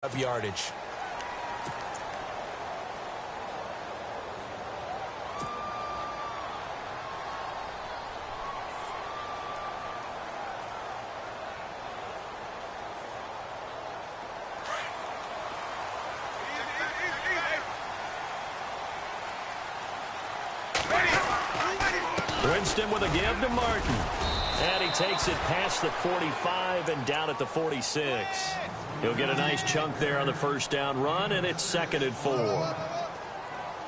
of yardage. Winston with a give to Martin. And he takes it past the 45 and down at the 46. He'll get a nice chunk there on the first down run, and it's 2nd and 4.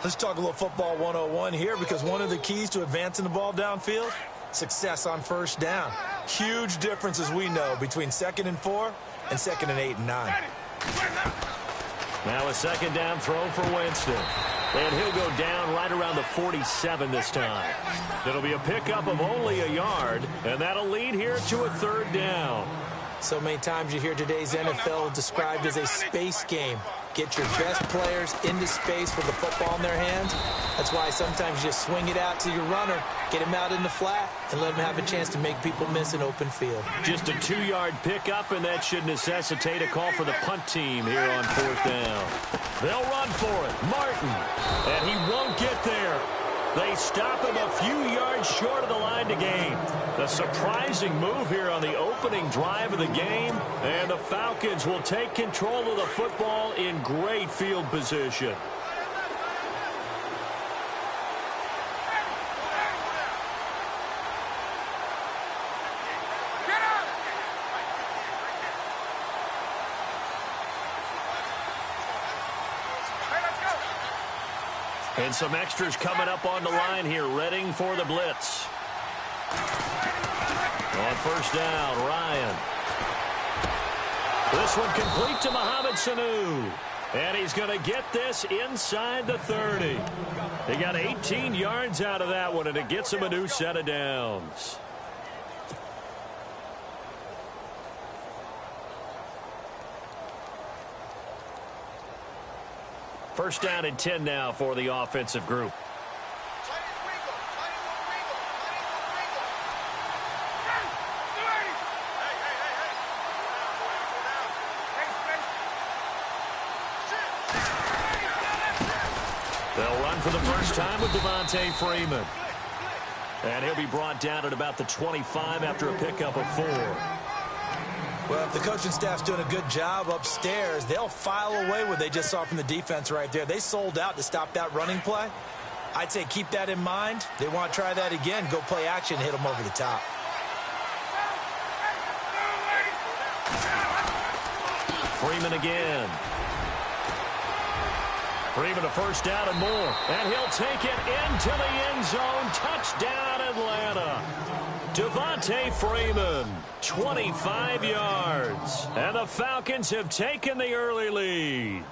Let's talk a little football 101 here, because one of the keys to advancing the ball downfield, success on first down. Huge difference, as we know, between 2nd and 4 and 2nd and 8 and 9. Now a 2nd down throw for Winston. And he'll go down right around the 47 this time. It'll be a pickup of only a yard, and that'll lead here to a 3rd down. So many times you hear today's NFL described as a space game. Get your best players into space with the football in their hands. That's why sometimes you just swing it out to your runner, get him out in the flat, and let him have a chance to make people miss an open field. Just a 2-yard pickup, and that should necessitate a call for the punt team here on 4th down. They'll run for it. Martin. And he won't get there. They stop him a few yards short of the line to gain. The surprising move here on the opening drive of the game. And the Falcons will take control of the football in great field position. And some extras coming up on the line here, readying for the blitz. On first down, Ryan. This one complete to Mohamed Sanu. And he's going to get this inside the 30. He got 18 yards out of that one, and it gets him a new set of downs. First down and 10 now for the offensive group. They'll run for the first time with Devontae Freeman. And he'll be brought down at about the 25 after a pickup of 4. Well, if the coaching staff's doing a good job upstairs, they'll file away what they just saw from the defense right there. They sold out to stop that running play. I'd say keep that in mind. They want to try that again, go play action, hit them over the top. Freeman again. Freeman a first down and more. And he'll take it into the end zone. Touchdown, Atlanta. Devontae Freeman, 25 yards. And the Falcons have taken the early lead.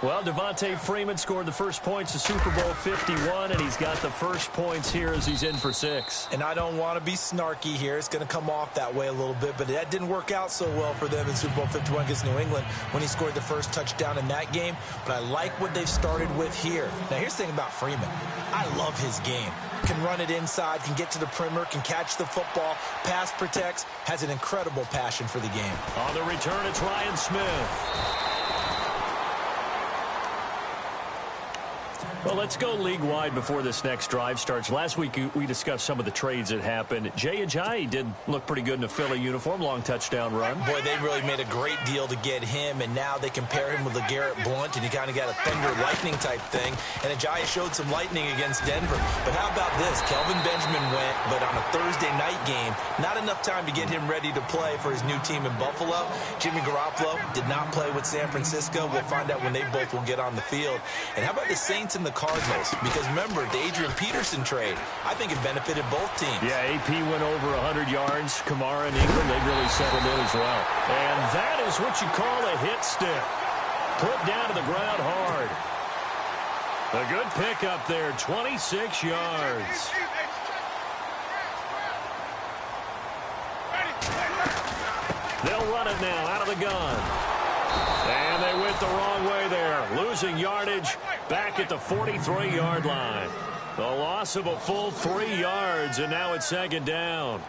Well, Devontae Freeman scored the first points of Super Bowl 51, and he's got the first points here as he's in for 6. And I don't want to be snarky here. It's going to come off that way a little bit, but that didn't work out so well for them in Super Bowl 51 against New England when he scored the first touchdown in that game. But I like what they've started with here. Now, here's the thing about Freeman. I love his game. Can run it inside, can get to the perimeter, can catch the football, pass protects, has an incredible passion for the game. On the return, it's Ryan Smith. Well, let's go league-wide before this next drive starts. Last week, we discussed some of the trades that happened. Jay Ajayi did look pretty good in a Philly uniform, long touchdown run. Boy, they really made a great deal to get him, and now they compare him with LeGarrette Blount, and he kind of got a thunder-lightning type thing. And Ajayi showed some lightning against Denver. But how about this? Kelvin Benjamin went, but on a Thursday night game, not enough time to get him ready to play for his new team in Buffalo. Jimmy Garoppolo did not play with San Francisco. We'll find out when they both will get on the field. And how about the Saints and the Cardinals? Because remember, the Adrian Peterson trade, I think it benefited both teams. Yeah, AP went over 100 yards. Kamara and Ingram, they really settled in as well. And that is what you call a hit stick. Put down to the ground hard. A good pickup there, 26 yards. They'll run it now out of the gun. And they went the wrong way there, losing yardage back at the 43-yard line. The loss of a full 3 yards, and now it's 2nd down.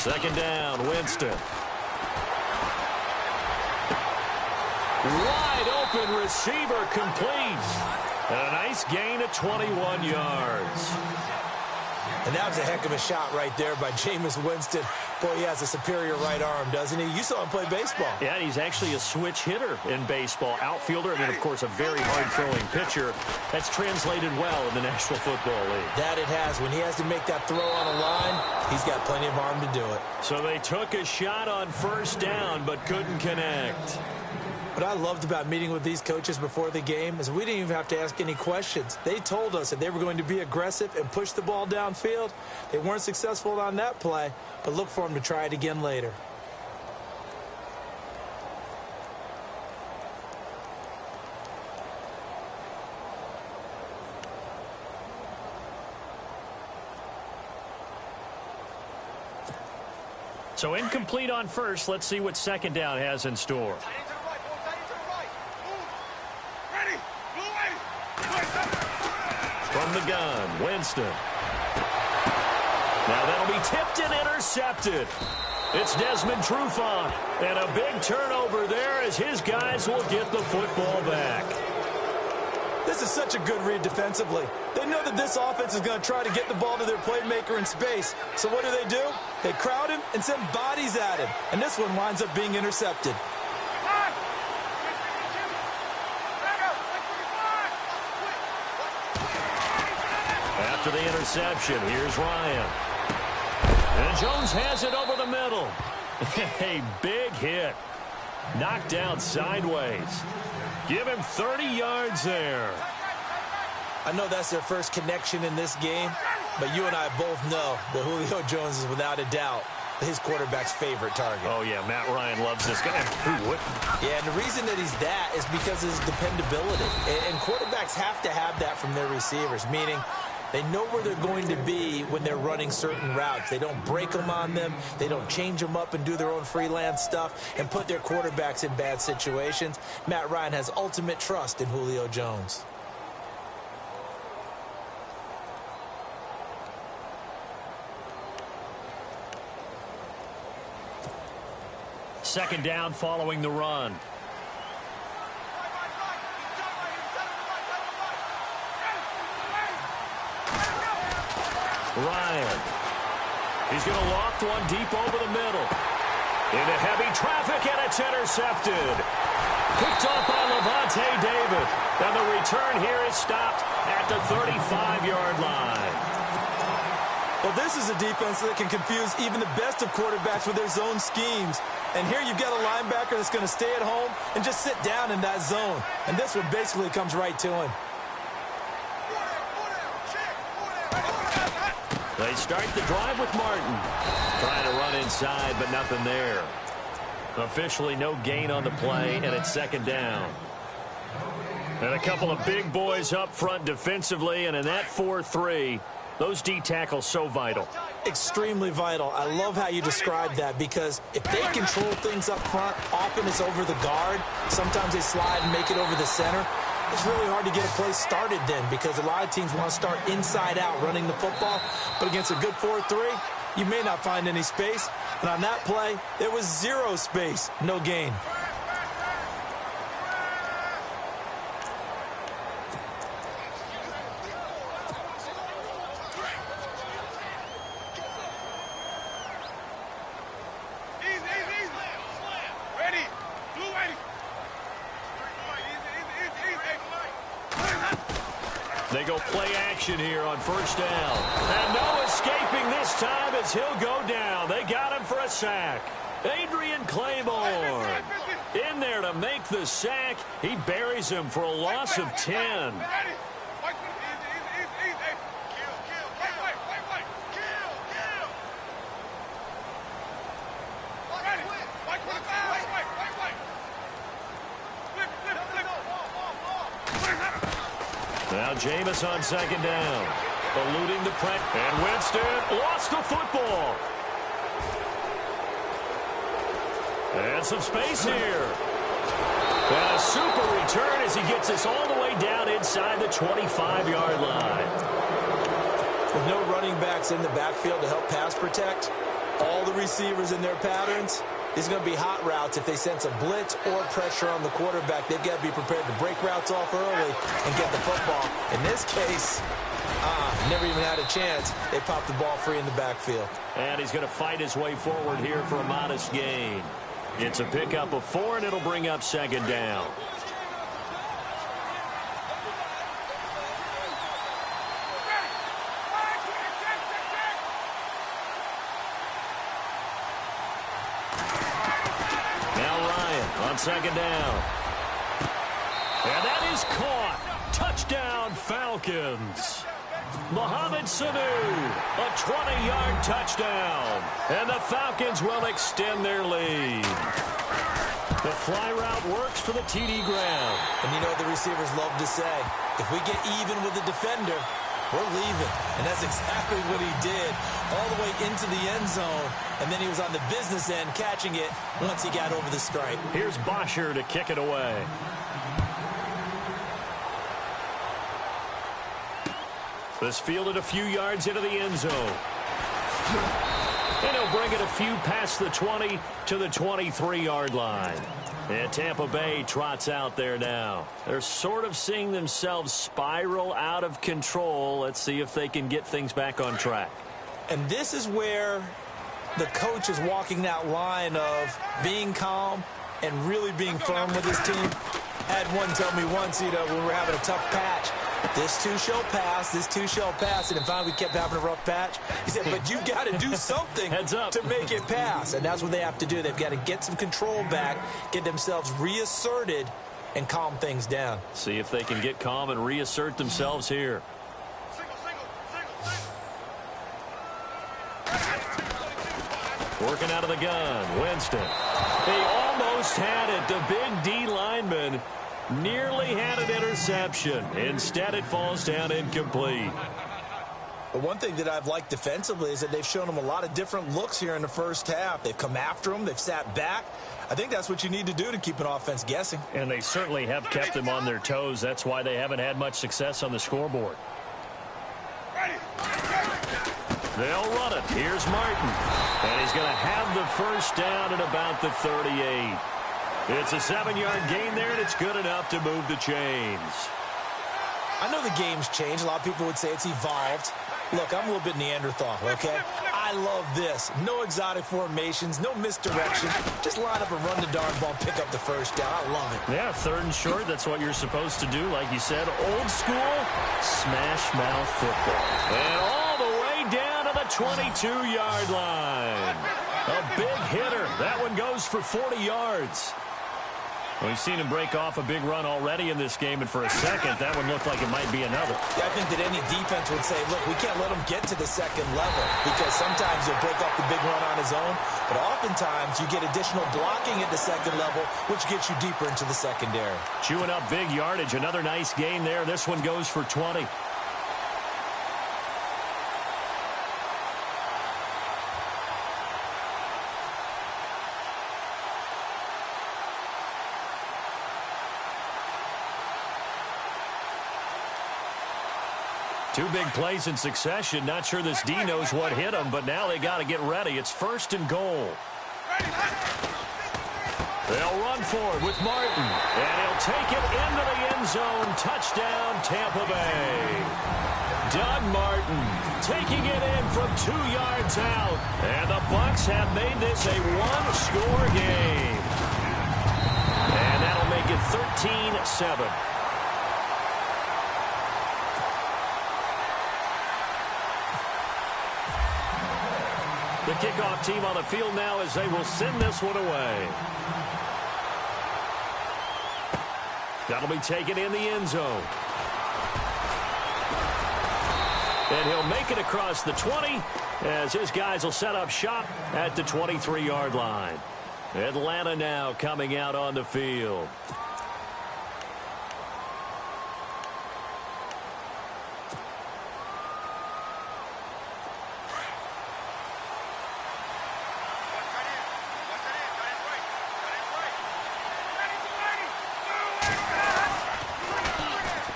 Second down, Winston. Wide open receiver complete. And a nice gain of 21 yards. And that was a heck of a shot right there by Jameis Winston. Boy, he has a superior right arm, doesn't he? You saw him play baseball. Yeah, he's actually a switch hitter in baseball. Outfielder, and then, of course, a very hard-throwing pitcher. That's translated well in the National Football League. That it has. When he has to make that throw on a line, he's got plenty of arm to do it. So they took a shot on first down, but couldn't connect. What I loved about meeting with these coaches before the game is we didn't even have to ask any questions. They told us that they were going to be aggressive and push the ball downfield. They weren't successful on that play, but look for them to try it again later. So incomplete on first. Let's see what second down has in store. From the gun, Winston. Now that'll be tipped and intercepted. It's Desmond Trufant. And a big turnover there as his guys will get the football back. This is such a good read defensively. They know that this offense is going to try to get the ball to their playmaker in space. So what do? They crowd him and send bodies at him. And this one winds up being intercepted. After the interception, here's Ryan. And Jones has it over the middle. A big hit. Knocked out sideways. Give him 30 yards there. I know that's their first connection in this game, but you and I both know that Julio Jones is without a doubt his quarterback's favorite target. Oh, yeah, Matt Ryan loves this guy. Who wouldn't? Yeah, and the reason that he's that is because of his dependability. And quarterbacks have to have that from their receivers, meaning they know where they're going to be when they're running certain routes. They don't break them on them. They don't change them up and do their own freelance stuff and put their quarterbacks in bad situations. Matt Ryan has ultimate trust in Julio Jones. Second down following the run. Ryan. He's going to loft one deep over the middle. Into heavy traffic, and it's intercepted. Picked up by Levante David. And the return here is stopped at the 35-yard line. Well, this is a defense that can confuse even the best of quarterbacks with their zone schemes. And here you've got a linebacker that's going to stay at home and just sit down in that zone. And this one basically comes right to him. They start the drive with Martin. Trying to run inside, but nothing there. Officially no gain on the play, and it's second down. And a couple of big boys up front defensively, and in that 4-3, those D tackles so vital. Extremely vital. I love how you described that because if they control things up front, often it's over the guard. Sometimes they slide and make it over the center. It's really hard to get a play started then because a lot of teams want to start inside out running the football. But against a good 4-3, you may not find any space. And on that play, there was zero space, no gain. They go play action here on first down. And no escaping this time as he'll go down. They got him for a sack. Adrian Claiborne in there to make the sack. He buries him for a loss of 10. Now Jameis on second down. Eluding the press. And Winston lost the football. And some space here. And a super return as he gets us all the way down inside the 25-yard line. With no running backs in the backfield to help pass protect, all the receivers in their patterns, these are going to be hot routes. If they sense a blitz or pressure on the quarterback, they've got to be prepared to break routes off early and get the football. In this case, never even had a chance. They popped the ball free in the backfield. And he's going to fight his way forward here for a modest gain. It's a pickup of 4, and it'll bring up second down. On second down. And that is caught. Touchdown, Falcons. Mohamed Sanu, a 20-yard touchdown. And the Falcons will extend their lead. The fly route works for the TD ground. And you know what the receivers love to say? If we get even with the defender, we're leaving. And that's exactly what he did, all the way into the end zone. And then he was on the business end catching it once he got over the stripe. Here's Bosher to kick it away. This fielded a few yards into the end zone. And he'll bring it a few past the 20 to the 23-yard line. And Tampa Bay trots out there now. They're sort of seeing themselves spiral out of control. Let's see if they can get things back on track. And this is where the coach is walking that line of being calm and really being firm with his team. Had one tell me once, when we were having a tough patch, this too shall pass, this too shall pass. And finally we kept having a rough patch. He said, but you got to do something to make it pass. And that's what they have to do. They've got to get some control back, get themselves reasserted, and calm things down. See if they can get calm and reassert themselves here. Working out of the gun, Winston. He almost had it. The big D lineman nearly had an interception. Instead, it falls down incomplete. But one thing that I've liked defensively is that they've shown them a lot of different looks here in the first half. They've come after them. They've sat back. I think that's what you need to do to keep an offense guessing. And they certainly have kept them on their toes. That's why they haven't had much success on the scoreboard. They'll run it. Here's Martin. And he's going to have the first down at about the 38. It's a 7-yard gain there, and it's good enough to move the chains. I know the game's changed. A lot of people would say it's evolved. Look, I'm a little bit Neanderthal, okay? I love this. No exotic formations, no misdirection. Just line up and run the darn ball, pick up the first down. I love it. Yeah, 3rd and short, that's what you're supposed to do. Like you said, old school, smash mouth football. And all the way down to the 22-yard line. A big hitter. That one goes for 40 yards. We've seen him break off a big run already in this game, and for a second, that one looked like it might be another. Yeah, I think that any defense would say, look, we can't let him get to the second level, because sometimes he'll break off the big run on his own, but oftentimes you get additional blocking at the second level, which gets you deeper into the secondary. Chewing up big yardage. Another nice gain there. This one goes for 20. Two big plays in succession. Not sure this D knows what hit him, but now they got to get ready. It's 1st and goal. They'll run for it with Martin, and he'll take it into the end zone. Touchdown, Tampa Bay. Doug Martin taking it in from 2 yards out, and the Bucs have made this a one-score game. And that'll make it 13-7. The kickoff team on the field now as they will send this one away. That'll be taken in the end zone. And he'll make it across the 20 as his guys will set up shop at the 23-yard line. Atlanta now coming out on the field.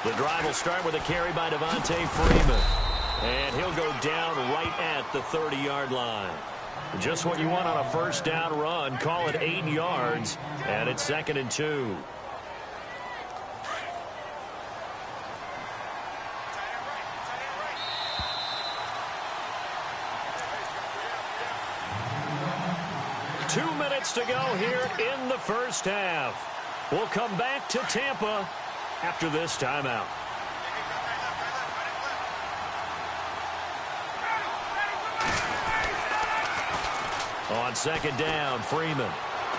The drive will start with a carry by Devontae Freeman. And he'll go down right at the 30-yard line. Just what you want on a first down run. Call it 8 yards, and it's 2nd and 2. Two minutes to go here in the first half. We'll come back to Tampa after this timeout. On 2nd down, Freeman.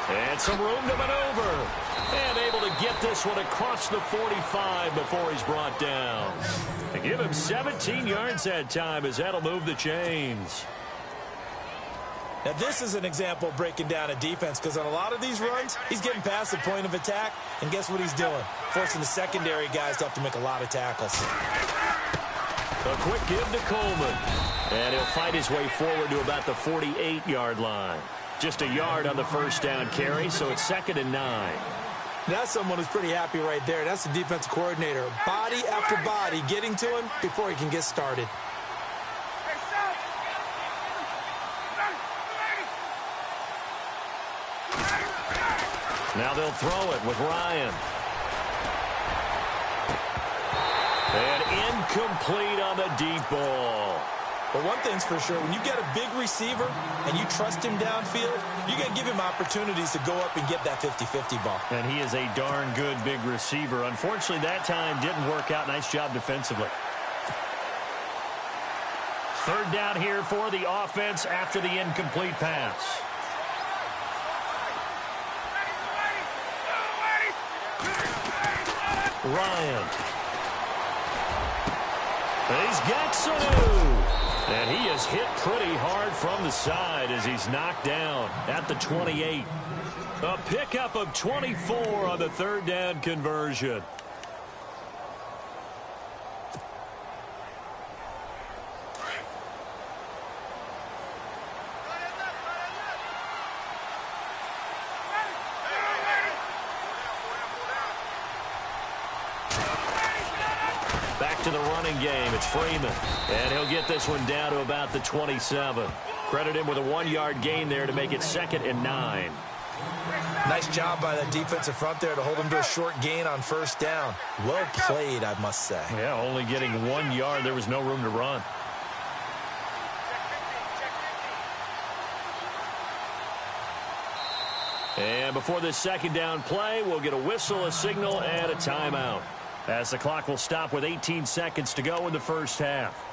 And some room to maneuver. And able to get this one across the 45 before he's brought down. They give him 17 yards that time as that'll move the chains. Now, this is an example of breaking down a defense, because on a lot of these runs, he's getting past the point of attack, and guess what he's doing? Forcing the secondary guys to have to make a lot of tackles. A quick give to Coleman. And he'll fight his way forward to about the 48-yard line. Just a yard on the first down carry, so it's 2nd and 9. That's someone who's pretty happy right there. That's the defensive coordinator. Body after body getting to him before he can get started. Now they'll throw it with Ryan. And incomplete on the deep ball. But one thing's for sure, when you get a big receiver and you trust him downfield, you're going to give him opportunities to go up and get that 50-50 ball. And he is a darn good big receiver. Unfortunately, that time didn't work out. Nice job defensively. 3rd down here for the offense after the incomplete pass. Ryan. He's got Sanu. And he is hit pretty hard from the side as he's knocked down at the 28. A pickup of 24 on the 3rd down conversion. To the running game, it's Freeman, and he'll get this one down to about the 27. Credit him with a 1-yard gain there to make it 2nd and 9. Nice job by that defensive front there to hold him to a short gain on 1st down. Well played, I must say. Yeah, only getting 1 yard. There was no room to run. And before this 2nd down play, we'll get a whistle, a signal, and a timeout, as the clock will stop with 18 seconds to go in the first half.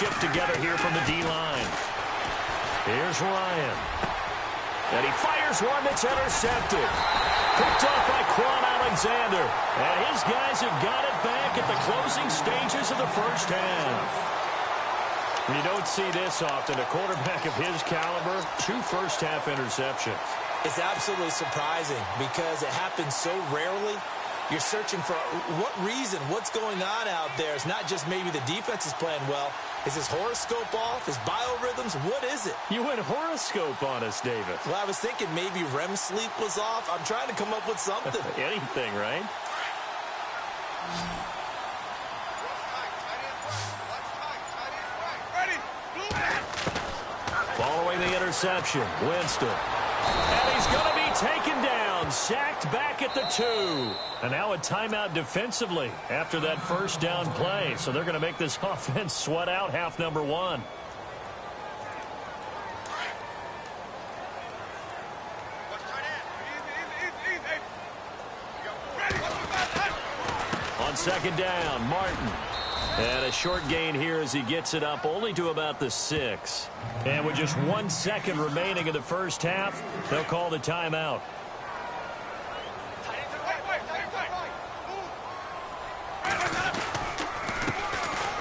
Shift together here from the D-line. Here's Ryan. And he fires one that's intercepted. Picked off by Quan Alexander. And his guys have got it back at the closing stages of the first half. You don't see this often. A quarterback of his caliber, 2 first-half interceptions. It's absolutely surprising because it happens so rarely. You're searching for what reason, what's going on out there. It's not just maybe the defense is playing well. Is his horoscope off? His biorhythms? What is it? You went horoscope on us, David. Well, I was thinking maybe REM sleep was off. I'm trying to come up with something. Anything, right? Following the interception, Winston. And he's going to be taken down, sacked back at the 2. And now a timeout defensively after that first down play. So they're going to make this offense sweat out half number 1. On 2nd down, Martin. And a short gain here as he gets it up only to about the 6. And with just 1 second remaining in the first half, they'll call the timeout.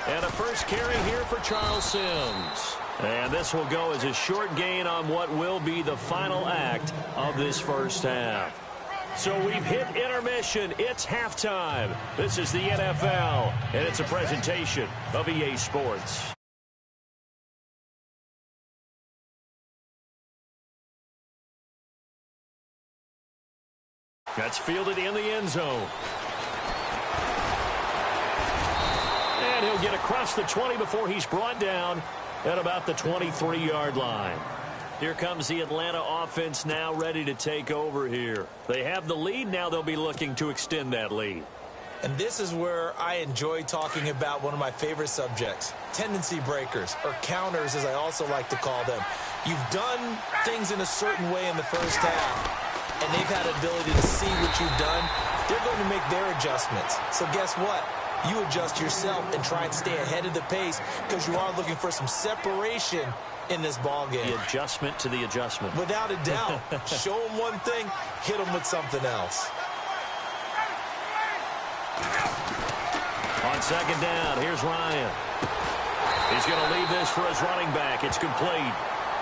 And a first carry here for Charles Sims. And this will go as a short gain on what will be the final act of this first half. So we've hit intermission. It's halftime. This is the NFL, and it's a presentation of EA Sports. That's fielded in the end zone. And he'll get across the 20 before he's brought down at about the 23-yard line. Here comes the Atlanta offense now ready to take over here. They have the lead. Now they'll be looking to extend that lead. And this is where I enjoy talking about one of my favorite subjects, tendency breakers, or counters as I also like to call them. You've done things in a certain way in the first half, and they've had an ability to see what you've done. They're going to make their adjustments. So guess what? You adjust yourself and try and stay ahead of the pace because you are looking for some separation in this ball game. The adjustment to the adjustment. Without a doubt. Show them one thing, hit them with something else. On second down, here's Ryan. He's going to leave this for his running back. It's complete.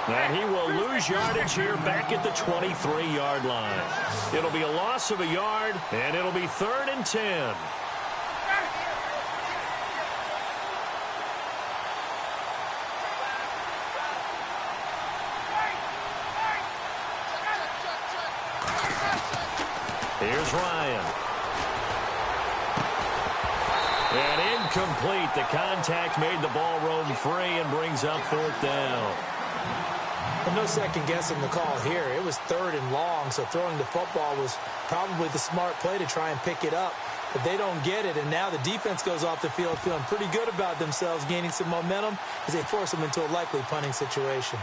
And he will lose yardage here back at the 23-yard line. It'll be a loss of a yard, and it'll be 3rd and 10. Here's Ryan. And incomplete. The contact made the ball roam free and brings up 4th down. Well, no second guessing the call here. It was 3rd and long, so throwing the football was probably the smart play to try and pick it up. But they don't get it, and now the defense goes off the field feeling pretty good about themselves, gaining some momentum as they force them into a likely punting situation.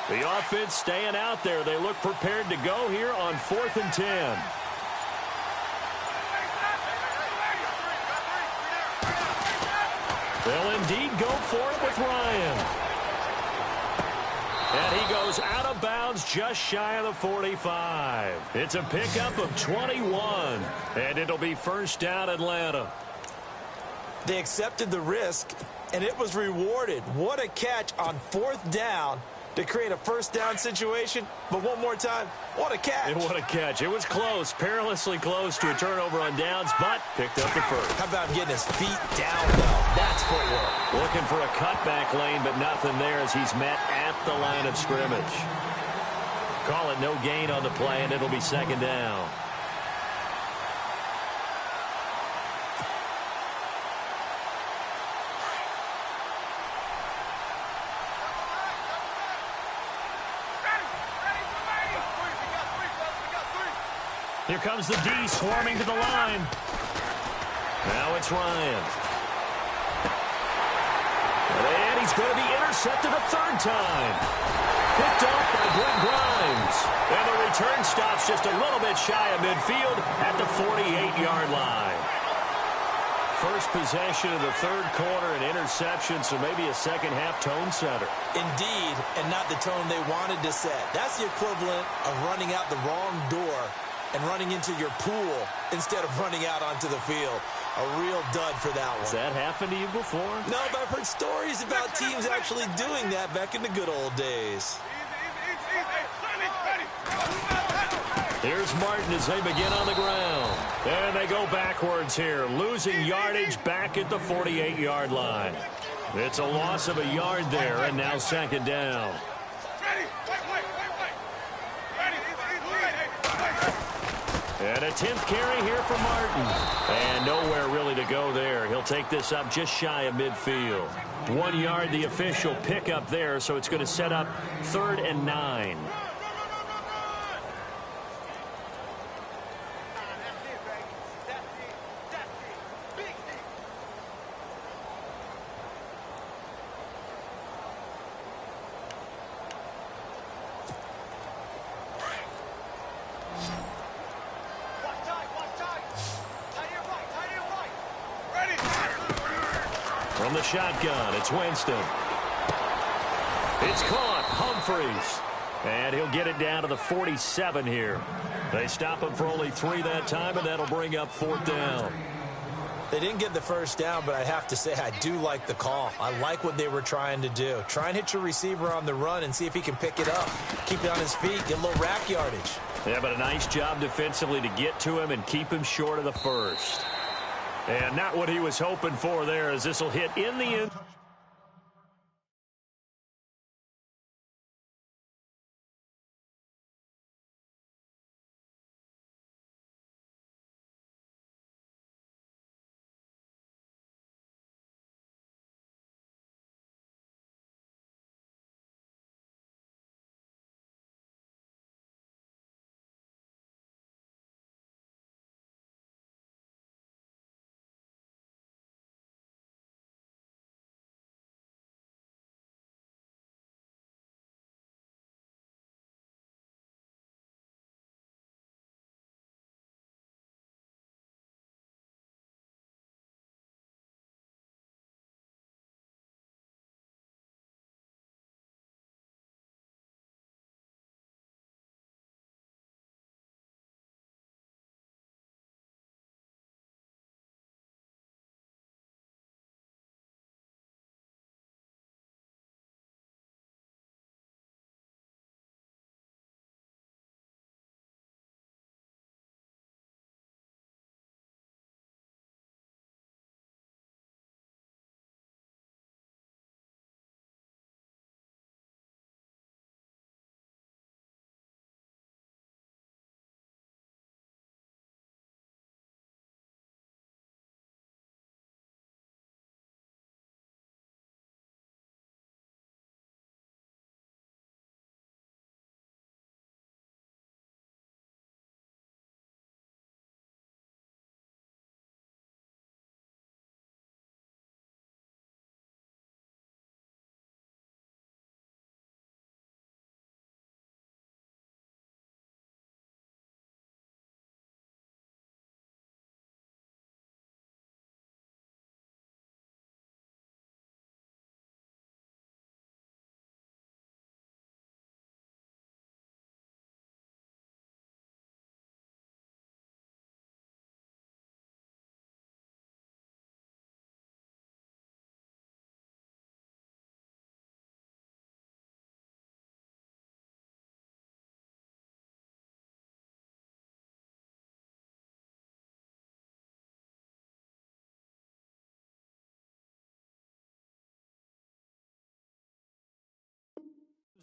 The offense staying out there. They look prepared to go here on 4th and 10. They'll indeed go for it with Ryan. And he goes out of bounds just shy of the 45. It's a pickup of 21. And it'll be 1st down Atlanta. They accepted the risk, and it was rewarded. What a catch on 4th down to create a 1st down situation. But one more time, what a catch. And what a catch. It was close, perilously close to a turnover on downs, but picked up the 1st. How about getting his feet down, though? That's footwork. Looking for a cutback lane, but nothing there as he's met at the line of scrimmage. Call it no gain on the play, and it'll be 2nd down. Here comes the D swarming to the line. Now it's Ryan. And he's going to be intercepted a 3rd time. Picked off by Brent Grimes. And the return stops just a little bit shy of midfield at the 48-yard line. First possession of the 3rd quarter, an interception, so maybe a second-half tone setter. Indeed, and not the tone they wanted to set. That's the equivalent of running out the wrong door and running into your pool instead of running out onto the field. A real dud for that one. Has that happened to you before? No, but I've heard stories about teams actually doing that back in the good old days. Here's Martin as they begin on the ground. And they go backwards here, losing yardage back at the 48-yard line. It's a loss of a yard there, and now 2nd down. And a 10th carry here for Martin. And nowhere really to go there. He'll take this up just shy of midfield. 1 yard, the official pickup there, so it's going to set up 3rd and 9. From the shotgun, it's Winston. It's caught. Humphreys. And he'll get it down to the 47 here. They stop him for only 3 that time, and that'll bring up 4th down. They didn't get the first down, but I have to say I do like the call. I like what they were trying to do. Try and hit your receiver on the run and see if he can pick it up. Keep it on his feet, get a little rack yardage. Yeah, but a nice job defensively to get to him and keep him short of the first. And not what he was hoping for there, as this will hit in the end.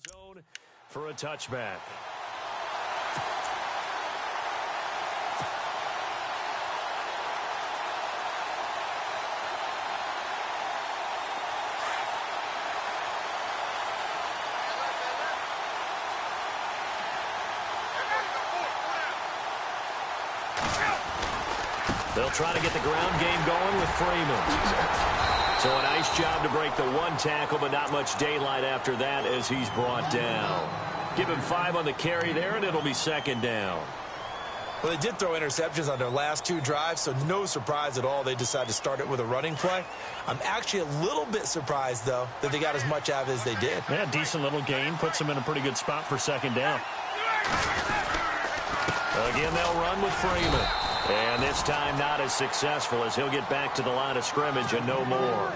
Zone for a touchback. They'll try to get the ground game going with Freeman. So a nice job to break the 1 tackle, but not much daylight after that as he's brought down. Give him 5 on the carry there, and it'll be 2nd down. Well, they did throw interceptions on their last 2 drives, so no surprise at all they decided to start it with a running play. I'm actually a little bit surprised, though, that they got as much out of it as they did. Yeah, decent little gain. Puts them in a pretty good spot for 2nd down. Again, they'll run with Freeman. And this time not as successful as he'll get back to the line of scrimmage and no more.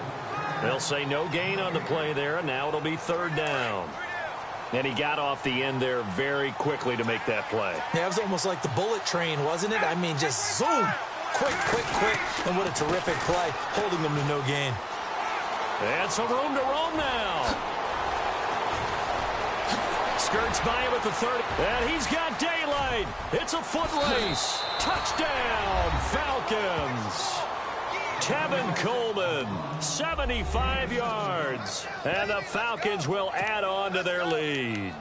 They'll say no gain on the play there, and now it'll be 3rd down. And he got off the end there very quickly to make that play. Yeah, it was almost like the bullet train, wasn't it? I mean, just zoom. Quick, quick, quick. And what a terrific play, holding them to no gain. And some room to roam now. Skirts by him at the 30. And he's got daylight. It's a foot race. Touchdown, Falcons. Tevin Coleman, 75 yards. And the Falcons will add on to their lead.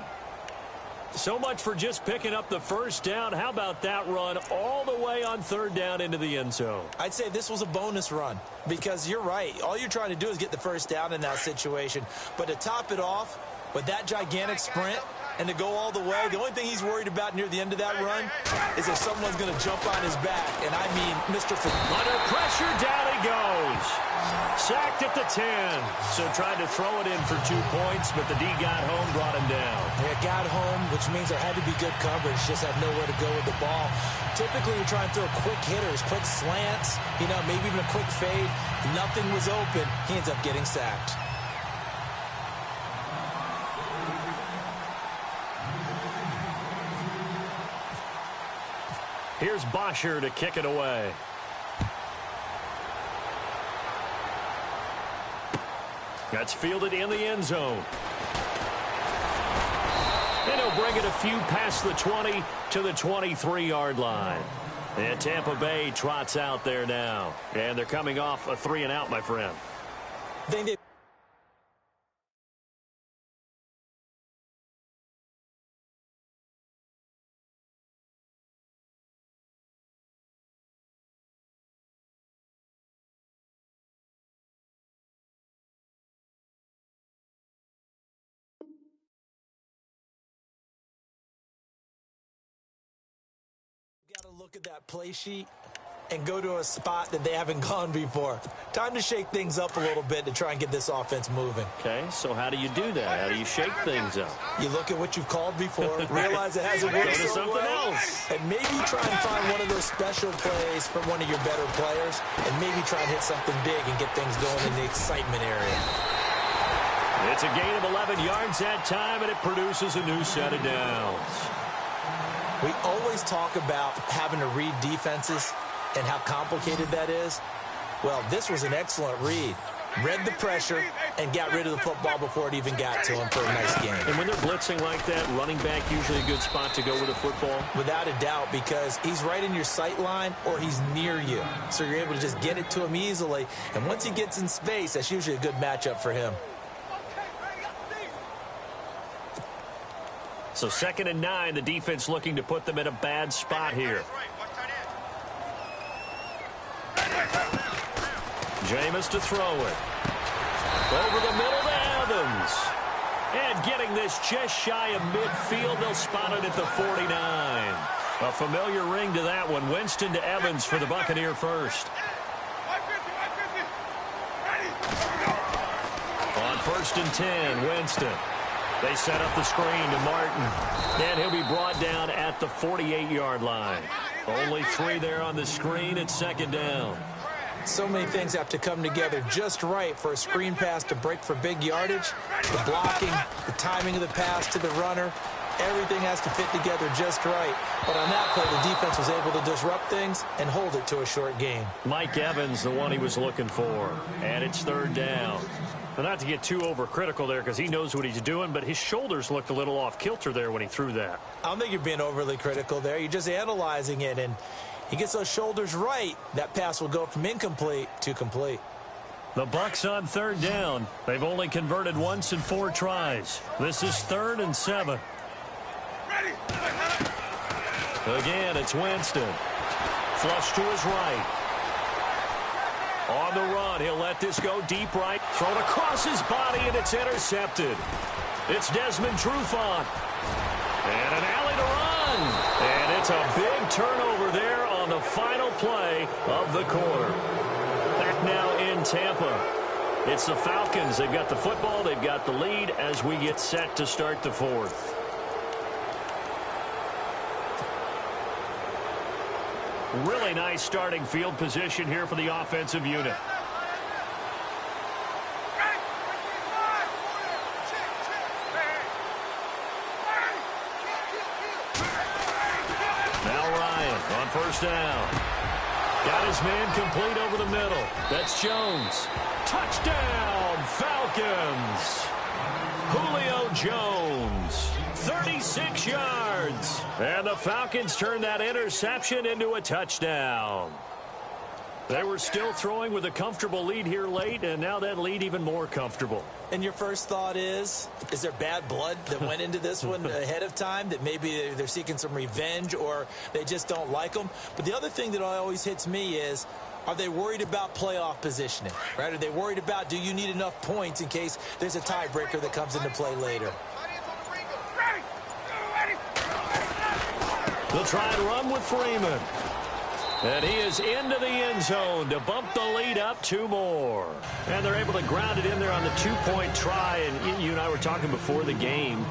So much for just picking up the 1st down. How about that run all the way on 3rd down into the end zone? I'd say this was a bonus run because you're right. All you're trying to do is get the 1st down in that situation. But to top it off with that gigantic sprint and to go all the way, the only thing he's worried about near the end of that run is if someone's going to jump on his back. And I mean, Mr. Under pressure, down he goes. Sacked at the 10. So tried to throw it in for 2 points, but the D got home, brought him down. Yeah, got home, which means there had to be good coverage. Just had nowhere to go with the ball. Typically, you're trying to throw quick hitters, quick slants, maybe even a quick fade. Nothing was open. He ends up getting sacked. Here's Bosher to kick it away. That's fielded in the end zone. And he'll bring it a few past the 20 to the 23-yard line. And Tampa Bay trots out there now. And they're coming off a 3-and-out, my friend. Got to look at that play sheet and go to a spot that they haven't gone before. Time to shake things up a little bit to try and get this offense moving. Okay, so how do you do that? How do you shake things up? You look at what you've called before, realize it hasn't worked Go to so something well, else. and maybe try and find one of those special plays from one of your better players, and maybe try and hit something big and get things going in the excitement area. It's a gain of 11 yards that time, and it produces a new set of downs. We always talk about having to read defenses and how complicated that is. Well, this was an excellent read. Read the pressure and got rid of the football before it even got to him for a nice game. And when they're blitzing like that, running back usually a good spot to go with a football? Without a doubt, because he's right in your sight line or he's near you. So you're able to just get it to him easily. And once he gets in space, that's usually a good matchup for him. So 2nd and 9, the defense looking to put them in a bad spot here. Jameis to throw it. Over the middle to Evans. And getting this just shy of midfield, they'll spot it at the 49. A familiar ring to that one. Winston to Evans for the Buccaneer first. On 1st and 10, Winston. They set up the screen to Martin. And he'll be brought down at the 48-yard line. Only 3 there on the screen at 2nd down. So many things have to come together just right for a screen pass to break for big yardage. The blocking, the timing of the pass to the runner, everything has to fit together just right. But on that play, the defense was able to disrupt things and hold it to a short gain. Mike Evans, the one he was looking for. And it's 3rd down. Well, not to get too overcritical there because he knows what he's doing, but his shoulders looked a little off kilter there when he threw that. I don't think you're being overly critical there. You're just analyzing it, and he gets those shoulders right. That pass will go from incomplete to complete. The Bucs on 3rd down. They've only converted once in 4 tries. This is 3rd and 7. Again, it's Winston. Flush to his right. On the run, he'll let this go deep right. Thrown across his body, and it's intercepted. It's Desmond Trufant. And an alley to run. And it's a big turnover there on the final play of the quarter. Back now in Tampa. It's the Falcons. They've got the football. They've got the lead as we get set to start the 4th. Really nice starting field position here for the offensive unit. Now Ryan on 1st down. Got his man complete over the middle. That's Jones. Touchdown, Falcons. Julio Jones. 36 yards. And the Falcons turn that interception into a touchdown. They were still throwing with a comfortable lead here late, and now that lead even more comfortable. And your first thought is there bad blood that went into this one ahead of time, that maybe they're seeking some revenge or they just don't like them? But the other thing that always hits me is, are they worried about playoff positioning? Right? Are they worried about, do you need enough points in case there's a tiebreaker that comes into play later? They'll try and run with Freeman. And he is into the end zone to bump the lead up 2 more. And they're able to ground it in there on the 2-point try. And you and I were talking before the game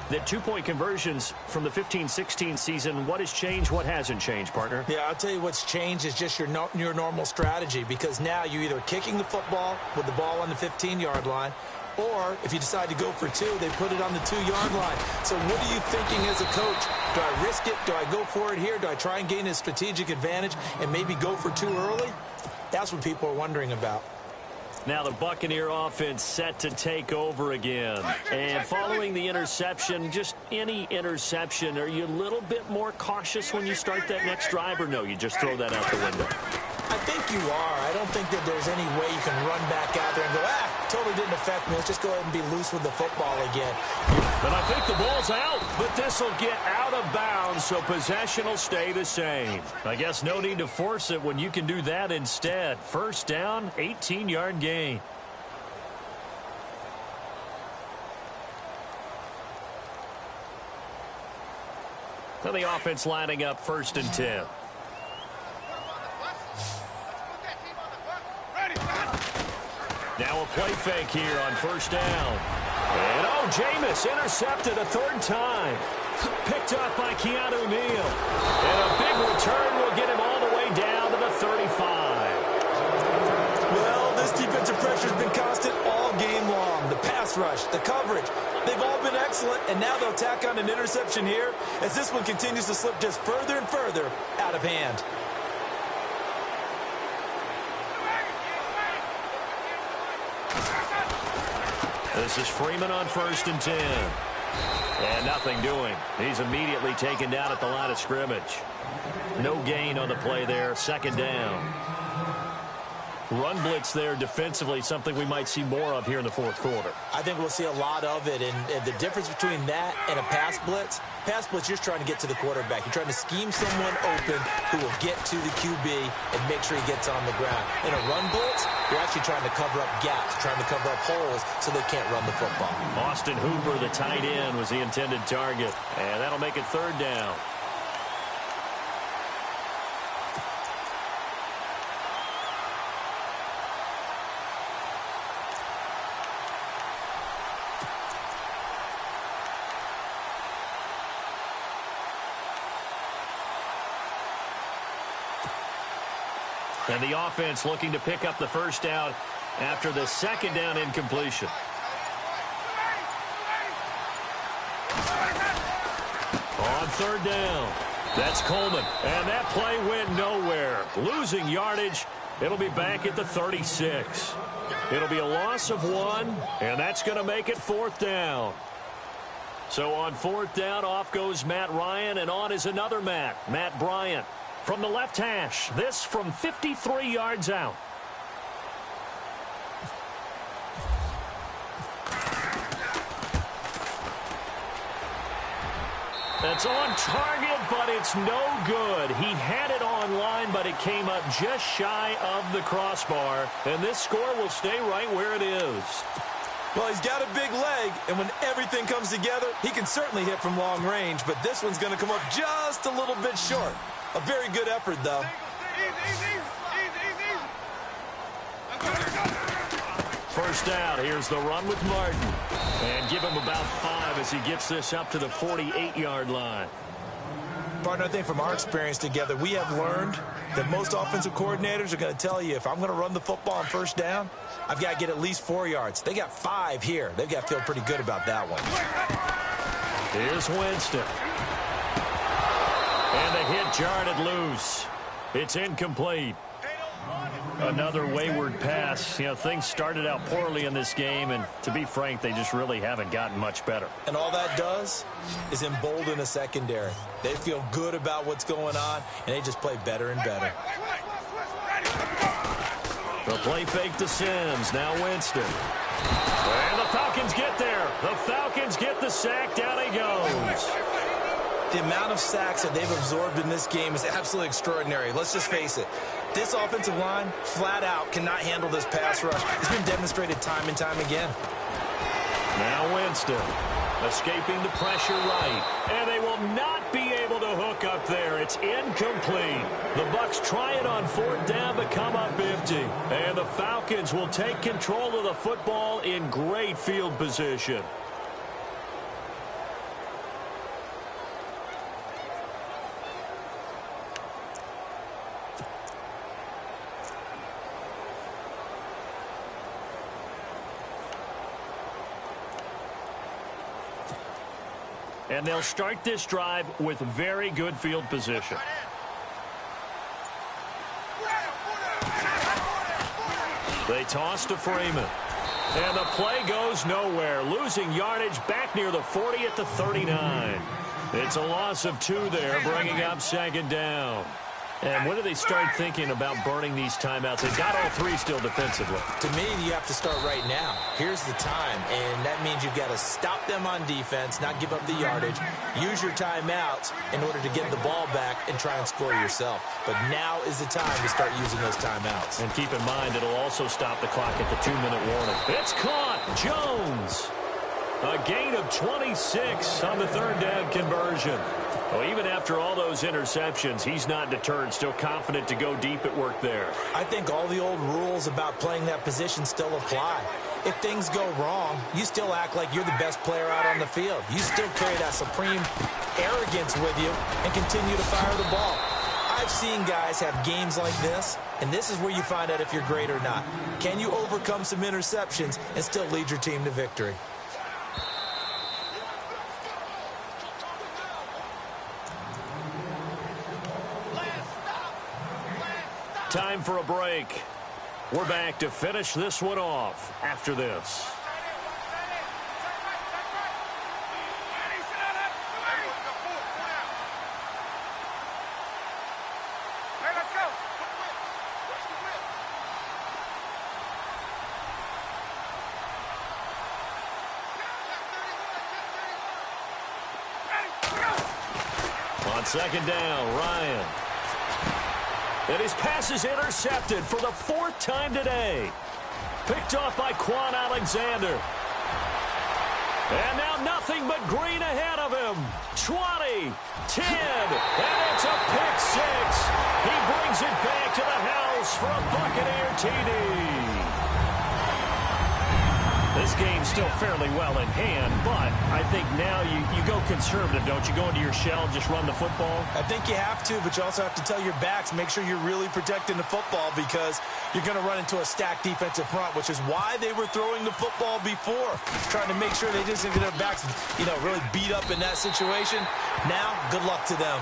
that 2-point conversions from the 15-16 season, what has changed, what hasn't changed, partner? Yeah, I'll tell you what's changed is just your normal strategy, because now you're either kicking the football with the ball on the 15-yard line, or if you decide to go for 2, they put it on the 2-yard line. So what are you thinking as a coach? Do I risk it? Do I go for it here? Do I try and gain a strategic advantage and maybe go for 2 early? That's what people are wondering about. Now the Buccaneer offense set to take over again. And following the interception, just any interception, are you a little bit more cautious when you start that next drive, or no, you just throw that out the window? I think you are. I don't think that there's any way you can run back out there and go, totally didn't affect me. Let's just go ahead and be loose with the football again. But I think the ball's out, but this will get out of bounds, so possession will stay the same. I guess no need to force it when you can do that instead. First down, 18-yard gain. Now the offense lining up 1st and 10. Now a play fake here on 1st down. And Jameis intercepted a 3rd time. Picked up by Keanu Neal. And a big return will get him all the way down to the 35. Well, this defensive pressure has been constant all game long. The pass rush, the coverage, they've all been excellent. And now they'll tack on an interception here as this one continues to slip just further and further out of hand. This is Freeman on 1st and 10. And nothing doing. He's immediately taken down at the line of scrimmage. No gain on the play there. 2nd down. Run blitz there defensively, something we might see more of here in the 4th quarter. I think we'll see a lot of it. And the difference between that and a pass blitz, you're trying to get to the quarterback. You're trying to scheme someone open who will get to the QB and make sure he gets on the ground. In a run blitz, you're actually trying to cover up gaps, trying to cover up holes so they can't run the football. Austin Hooper, the tight end, was the intended target. And that'll make it 3rd down. And the offense looking to pick up the 1st down after the 2nd down incompletion. On 3rd down, that's Coleman. And that play went nowhere. Losing yardage. It'll be back at the 36. It'll be a loss of 1, and that's going to make it 4th down. So on 4th down, off goes Matt Ryan, and on is another Matt Bryant. From the left hash, this from 53 yards out. That's on target, but it's no good. He had it on line, but it came up just shy of the crossbar. And this score will stay right where it is. Well, he's got a big leg, and when everything comes together, he can certainly hit from long range, but this one's going to come up just a little bit short. A very good effort, though. First out, here's the run with Martin. And give him about 5 as he gets this up to the 48-yard line. Partner, I think from our experience together, we have learned that most offensive coordinators are going to tell you, if I'm going to run the football on 1st down, I've got to get at least 4 yards. They got 5 here. They've got to feel pretty good about that one. Here's Winston. And the hit jarred it loose. It's incomplete. Another wayward pass. You know, things started out poorly in this game, and to be frank, they just really haven't gotten much better. And all that does is embolden a secondary. They feel good about what's going on, and they just play better and better. The play fake to Sims. Now Winston. And the Falcons get there. The Falcons get the sack. Down he goes. The amount of sacks that they've absorbed in this game is absolutely extraordinary. Let's just face it. This offensive line, flat out, cannot handle this pass rush. It's been demonstrated time and time again. Now Winston escaping the pressure right. And they will not be able to hook up there. It's incomplete. The Bucs try it on 4th down, but come up empty. And the Falcons will take control of the football in great field position. And they'll start this drive with very good field position. They toss to Freeman. And the play goes nowhere. Losing yardage back near the 40 at the 39. It's a loss of 2 there, bringing up 2nd down. And when do they start thinking about burning these timeouts? They've got all 3 still defensively. To me, you have to start right now. Here's the time, and that means you've got to stop them on defense, not give up the yardage, use your timeouts in order to get the ball back and try and score yourself. But now is the time to start using those timeouts. And keep in mind, it'll also stop the clock at the 2-minute warning. It's caught. Jones. A gain of 26 on the 3rd down conversion. Well, even after all those interceptions, he's not deterred, still confident to go deep at work there. I think all the old rules about playing that position still apply. If things go wrong, you still act like you're the best player out on the field. You still carry that supreme arrogance with you and continue to fire the ball. I've seen guys have games like this, and this is where you find out if you're great or not. Can you overcome some interceptions and still lead your team to victory? Time for a break. We're back to finish this one off after this. On 2nd down, Ryan. And his pass is intercepted for the 4th time today. Picked off by Quan Alexander. And now nothing but green ahead of him. 20, 10, and it's a pick 6. He brings it back to the house for a Buccaneer TD. This game's still fairly well in hand, but I think now you go conservative, don't you? Go into your shell and just run the football? I think you have to, but you also have to tell your backs, make sure you're really protecting the football because you're going to run into a stacked defensive front, which is why they were throwing the football before, trying to make sure they just didn't get their backs, really beat up in that situation. Now, good luck to them.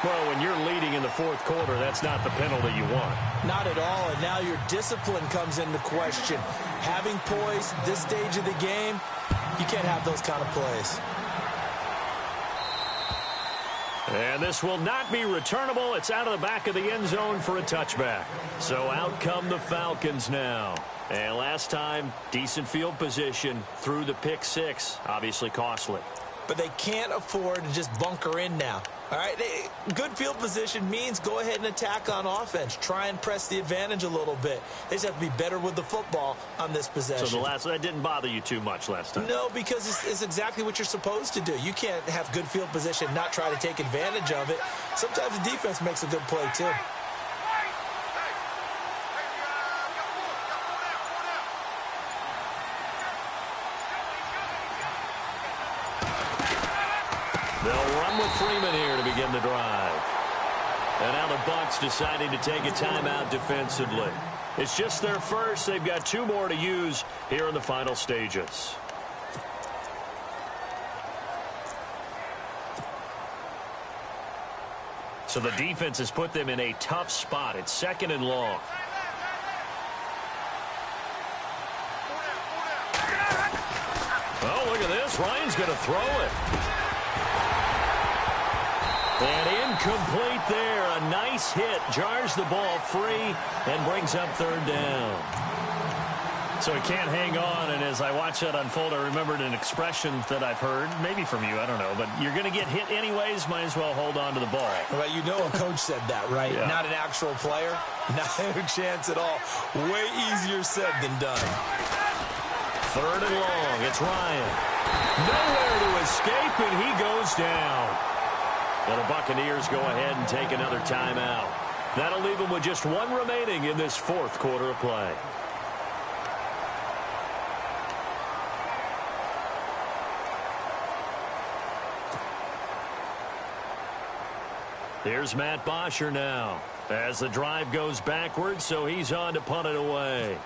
Well, when you're leading in the 4th quarter, that's not the penalty you want. Not at all, and now your discipline comes into question. Having poise at this stage of the game, you can't have those kind of plays. And this will not be returnable. It's out of the back of the end zone for a touchback. So out come the Falcons now. And last time, decent field position through the pick 6, obviously costly. But they can't afford to just bunker in now. All right, good field position means go ahead and attack on offense. Try and press the advantage a little bit. They just have to be better with the football on this possession. So that didn't bother you too much last time? No, because it's exactly what you're supposed to do. You can't have good field position, not try to take advantage of it. Sometimes the defense makes a good play, too. They'll run with Freeman here to begin the drive. And now the Bucs deciding to take a timeout defensively. It's just their first. They've got 2 more to use here in the final stages. So the defense has put them in a tough spot. It's 2nd and long. Oh, look at this. Ryan's going to throw it. And incomplete there. A nice hit. Jars the ball free and brings up 3rd down. So he can't hang on. And as I watch that unfold, I remembered an expression that I've heard, maybe from you, I don't know. But you're going to get hit anyways. Might as well hold on to the ball. Well, a coach said that, right? Yeah. Not an actual player. Not a chance at all. Way easier said than done. 3rd and long. It's Ryan. Nowhere to escape, and he goes down. And the Buccaneers go ahead and take another timeout. That'll leave them with just one remaining in this fourth quarter of play. Here's Matt Bosher now as the drive goes backwards, so he's on to punt it away.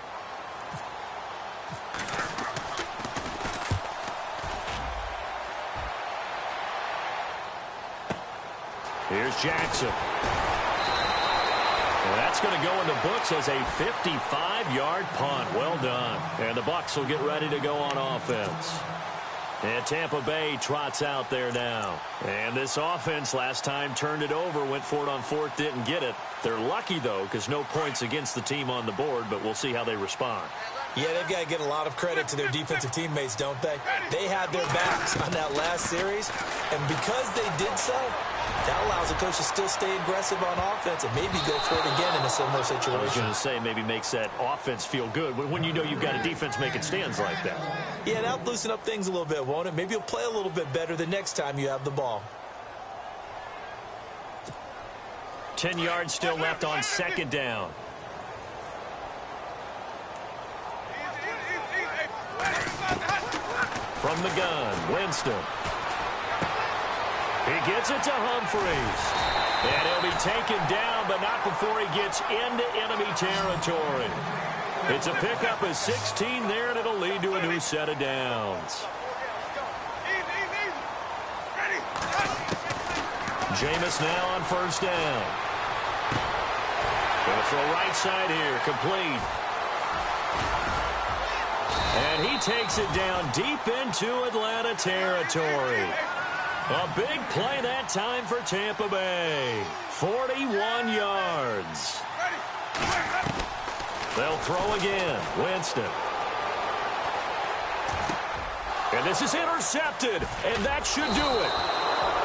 Here's Jackson. And that's going to go in the books as a 55-yard punt. Well done. And the Bucs will get ready to go on offense. And Tampa Bay trots out there now. And this offense last time turned it over, went for it on fourth, didn't get it. They're lucky, though, because no points against the team on the board, but we'll see how they respond. Yeah, they've got to get a lot of credit to their defensive teammates, don't they? They had their backs on that last series, and because they did so, that allows the coach to still stay aggressive on offense and maybe go for it again in a similar situation. I was going to say maybe makes that offense feel good when you know you've got a defense making stands like that. Yeah, that'll loosen up things a little bit, won't it? Maybe you'll play a little bit better the next time you have the ball. 10 yards still left on second down. From the gun, Winston. He gets it to Humphreys. And he'll be taken down, but not before he gets into enemy territory. It's a pickup of 16 there, and it'll lead to a new set of downs. Jameis now on first down. Going to throw right side here, complete. And he takes it down deep into Atlanta territory. A big play that time for Tampa Bay. 41 yards. They'll throw again. Winston. And this is intercepted, and that should do it.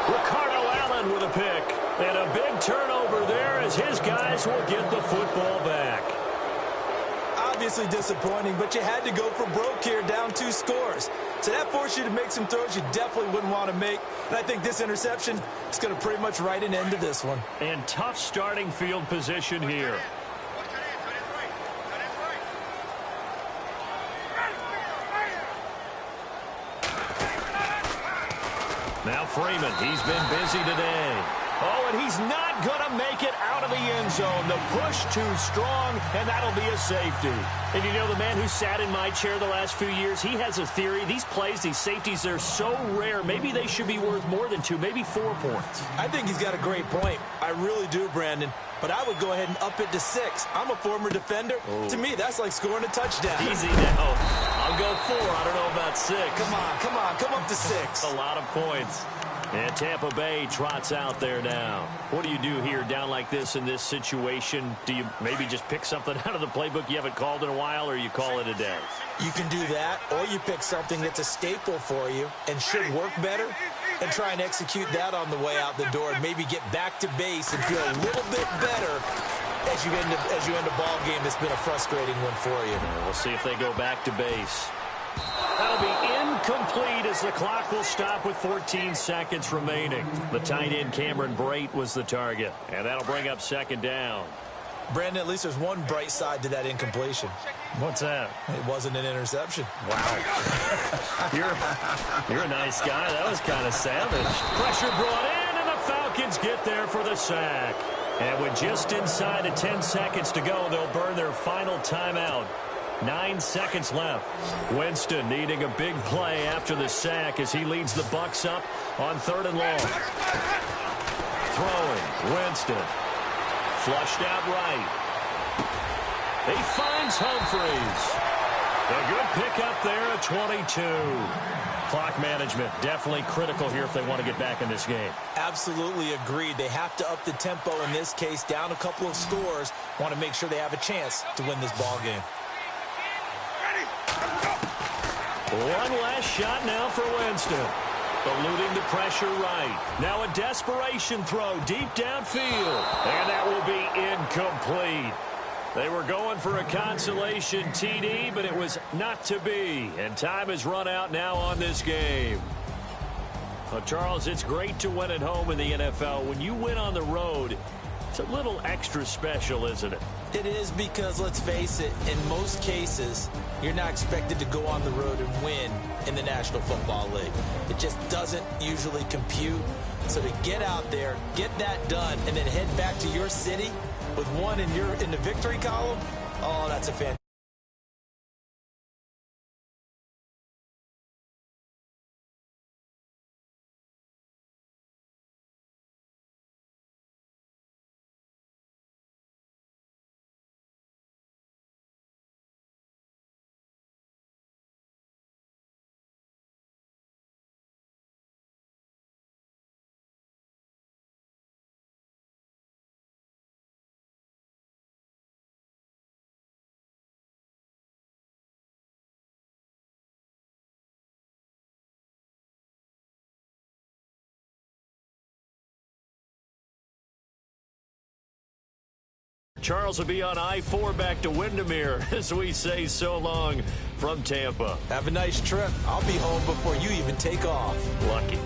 Ricardo Allen with a pick. And a big turnover there as his guys will get the football back. Obviously disappointing, but you had to go for broke here, down 2 scores. So that forced you to make some throws you definitely wouldn't want to make. And I think this interception is going to pretty much write an end to this one. And tough starting field position here. Now Freeman, he's been busy today. Oh, and he's not going to make it out of the end zone. The push too strong, and that'll be a safety. And you know, the man who sat in my chair the last few years, he has a theory. These plays, these safeties, they're so rare. Maybe they should be worth more than 2, maybe 4 points. I think he's got a great point. I really do, Brandon. But I would go ahead and up it to 6. I'm a former defender. To me, that's like scoring a touchdown. Easy now. I'll go 4. I don't know about 6. Come on. Come up to 6. A lot of points. And Tampa Bay trots out there now. What do you do here down like this in this situation? Do you maybe just pick something out of the playbook you haven't called in a while, or you call it a day? You can do that, or you pick something that's a staple for you and should work better and try and execute that on the way out the door and maybe get back to base and feel a little bit better as you end a ball game that's been a frustrating one for you. We'll see if they go back to base. That'll be incomplete as the clock will stop with 14 seconds remaining. The tight end Cameron Brate was the target, and that'll bring up second down. Brandon, at least there's one bright side to that incompletion. What's that? It wasn't an interception. Wow. You're a nice guy. That was kind of savage. Pressure brought in, and the Falcons get there for the sack. And with just inside of 10 seconds to go, they'll burn their final timeout. 9 seconds left. Winston needing a big play after the sack as he leads the Bucs up on 3rd and long. Throwing, Winston. Flushed out right. He finds Humphreys. A good pickup there at 22. Clock management definitely critical here if they want to get back in this game. Absolutely agreed. They have to up the tempo in this case, down a couple of scores. Want to make sure they have a chance to win this ball game. One last shot now for Winston. Eluding the pressure right. Now a desperation throw deep downfield. And that will be incomplete. They were going for a consolation TD, but it was not to be. And time has run out now on this game. Well, Charles, it's great to win at home in the NFL. When you win on the road, it's a little extra special, isn't it? It is because, let's face it, in most cases, you're not expected to go on the road and win in the National Football League. It just doesn't usually compute. So to get out there, get that done, and then head back to your city with one in the victory column, oh, that's a fantastic. Charles will be on I-4 back to Windermere as we say so long from Tampa. Have a nice trip. I'll be home before you even take off. Lucky.